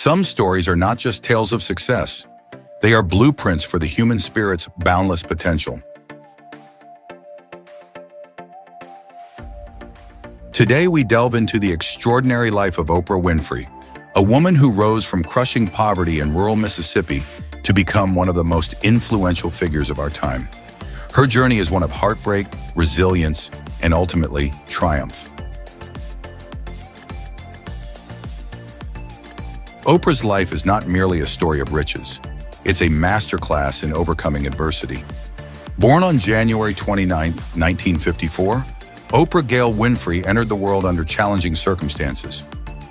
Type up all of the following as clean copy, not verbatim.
Some stories are not just tales of success. They are blueprints for the human spirit's boundless potential. Today we delve into the extraordinary life of Oprah Winfrey, a woman who rose from crushing poverty in rural Mississippi to become one of the most influential figures of our time. Her journey is one of heartbreak, resilience, and ultimately, triumph. Oprah's life is not merely a story of riches. It's a masterclass in overcoming adversity. Born on January 29, 1954, Oprah Gail Winfrey entered the world under challenging circumstances.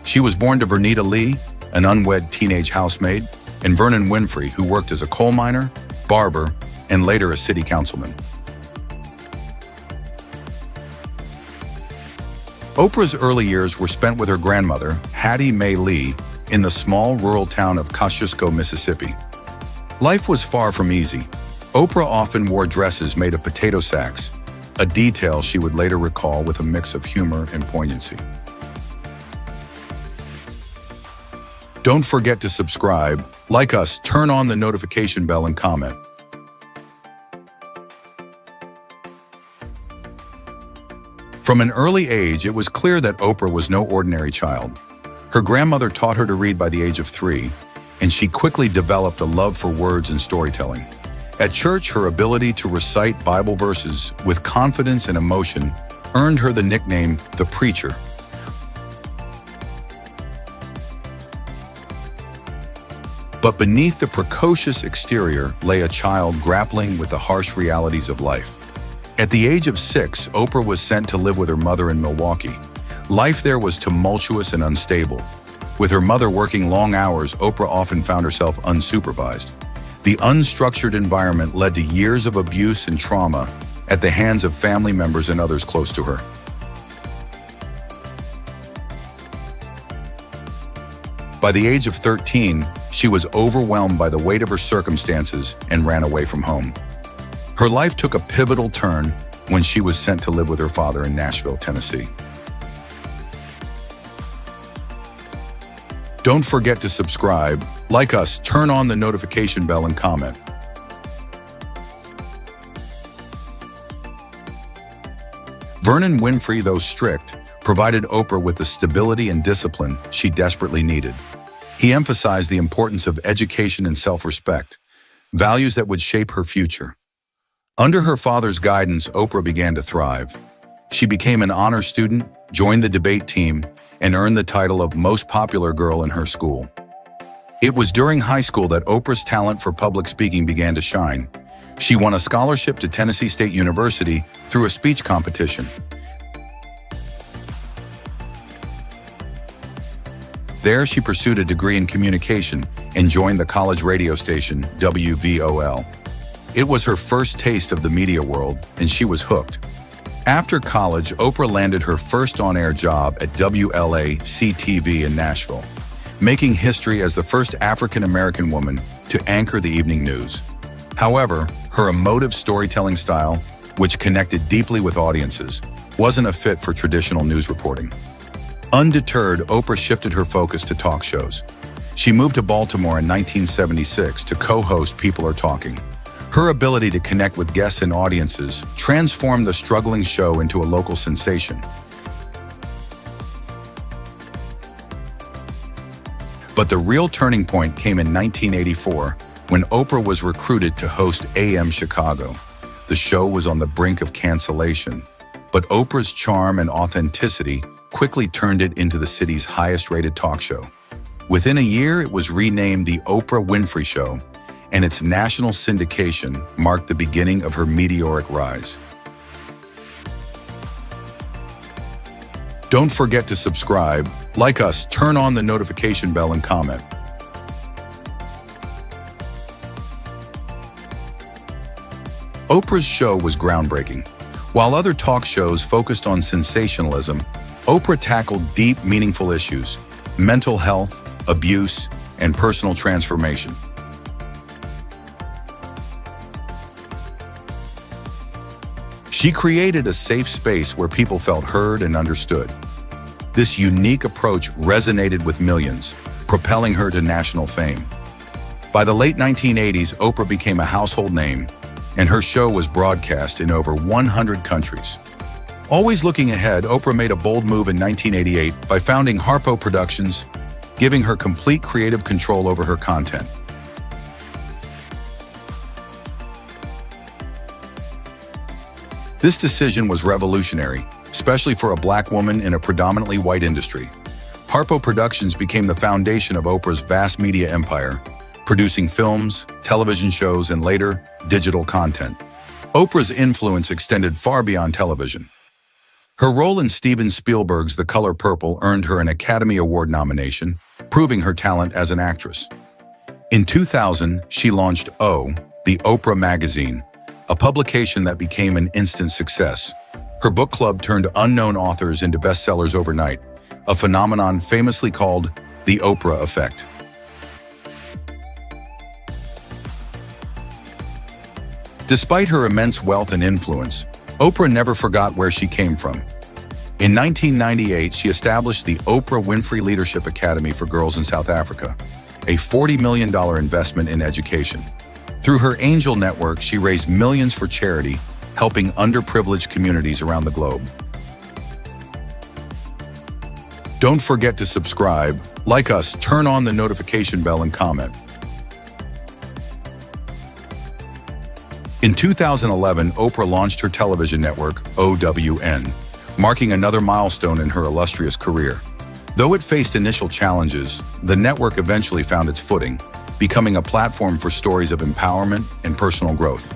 She was born to Vernita Lee, an unwed teenage housemaid, and Vernon Winfrey, who worked as a coal miner, barber, and later a city councilman. Oprah's early years were spent with her grandmother, Hattie Mae Lee, in the small rural town of Kosciuszko, Mississippi. Life was far from easy. Oprah often wore dresses made of potato sacks, a detail she would later recall with a mix of humor and poignancy. Don't forget to subscribe, like us, turn on the notification bell, and comment. From an early age, it was clear that Oprah was no ordinary child. Her grandmother taught her to read by the age of 3, and she quickly developed a love for words and storytelling. At church, her ability to recite Bible verses with confidence and emotion earned her the nickname, the Preacher. But beneath the precocious exterior lay a child grappling with the harsh realities of life. At the age of 6, Oprah was sent to live with her mother in Milwaukee. Life there was tumultuous and unstable. With her mother working long hours, Oprah often found herself unsupervised. The unstructured environment led to years of abuse and trauma at the hands of family members and others close to her. By the age of 13, she was overwhelmed by the weight of her circumstances and ran away from home. Her life took a pivotal turn when she was sent to live with her father in Nashville, Tennessee. Don't forget to subscribe, like us, turn on the notification bell, and comment. Vernon Winfrey, though strict, provided Oprah with the stability and discipline she desperately needed. He emphasized the importance of education and self-respect, values that would shape her future. Under her father's guidance, Oprah began to thrive. She became an honor student, joined the debate team, and earned the title of most popular girl in her school. It was during high school that Oprah's talent for public speaking began to shine. She won a scholarship to Tennessee State University through a speech competition. There, she pursued a degree in communication and joined the college radio station WVOL. It was her first taste of the media world, and she was hooked. After college, Oprah landed her first on-air job at WLAC-TV in Nashville, making history as the first African-American woman to anchor the evening news. However, her emotive storytelling style, which connected deeply with audiences, wasn't a fit for traditional news reporting. Undeterred, Oprah shifted her focus to talk shows. She moved to Baltimore in 1976 to co-host People Are Talking. Her ability to connect with guests and audiences transformed the struggling show into a local sensation. But the real turning point came in 1984 when Oprah was recruited to host AM Chicago. The show was on the brink of cancellation, but Oprah's charm and authenticity quickly turned it into the city's highest-rated talk show. Within a year, it was renamed The Oprah Winfrey Show, and its national syndication marked the beginning of her meteoric rise. Don't forget to subscribe, like us, turn on the notification bell, and comment. Oprah's show was groundbreaking. While other talk shows focused on sensationalism, Oprah tackled deep, meaningful issues: mental health, abuse, and personal transformation. She created a safe space where people felt heard and understood. This unique approach resonated with millions, propelling her to national fame. By the late 1980s, Oprah became a household name, and her show was broadcast in over 100 countries. Always looking ahead, Oprah made a bold move in 1988 by founding Harpo Productions, giving her complete creative control over her content. This decision was revolutionary, especially for a Black woman in a predominantly white industry. Harpo Productions became the foundation of Oprah's vast media empire, producing films, television shows, and later, digital content. Oprah's influence extended far beyond television. Her role in Steven Spielberg's The Color Purple earned her an Academy Award nomination, proving her talent as an actress. In 2000, she launched O, the Oprah magazine, a publication that became an instant success. Her book club turned unknown authors into bestsellers overnight, a phenomenon famously called the Oprah effect. Despite her immense wealth and influence, Oprah never forgot where she came from. In 1998, she established the Oprah Winfrey Leadership Academy for Girls in South Africa, a $40 million investment in education. Through her angel network, she raised millions for charity, helping underprivileged communities around the globe. Don't forget to subscribe, like us, turn on the notification bell, and comment. In 2011, Oprah launched her television network, OWN, marking another milestone in her illustrious career. Though it faced initial challenges, the network eventually found its footing, becoming a platform for stories of empowerment and personal growth.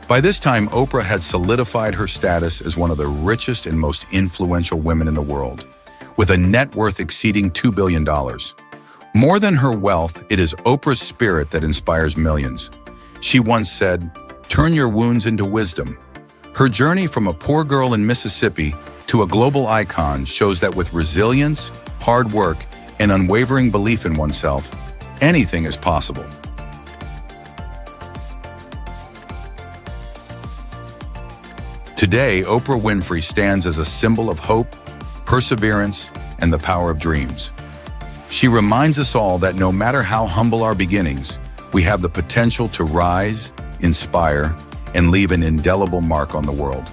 By this time, Oprah had solidified her status as one of the richest and most influential women in the world, with a net worth exceeding $2 billion. More than her wealth, it is Oprah's spirit that inspires millions. She once said, "Turn your wounds into wisdom." Her journey from a poor girl in Mississippi to a global icon shows that with resilience, hard work, and unwavering belief in oneself, anything is possible. Today, Oprah Winfrey stands as a symbol of hope, perseverance, and the power of dreams. She reminds us all that no matter how humble our beginnings, we have the potential to rise, inspire, and leave an indelible mark on the world.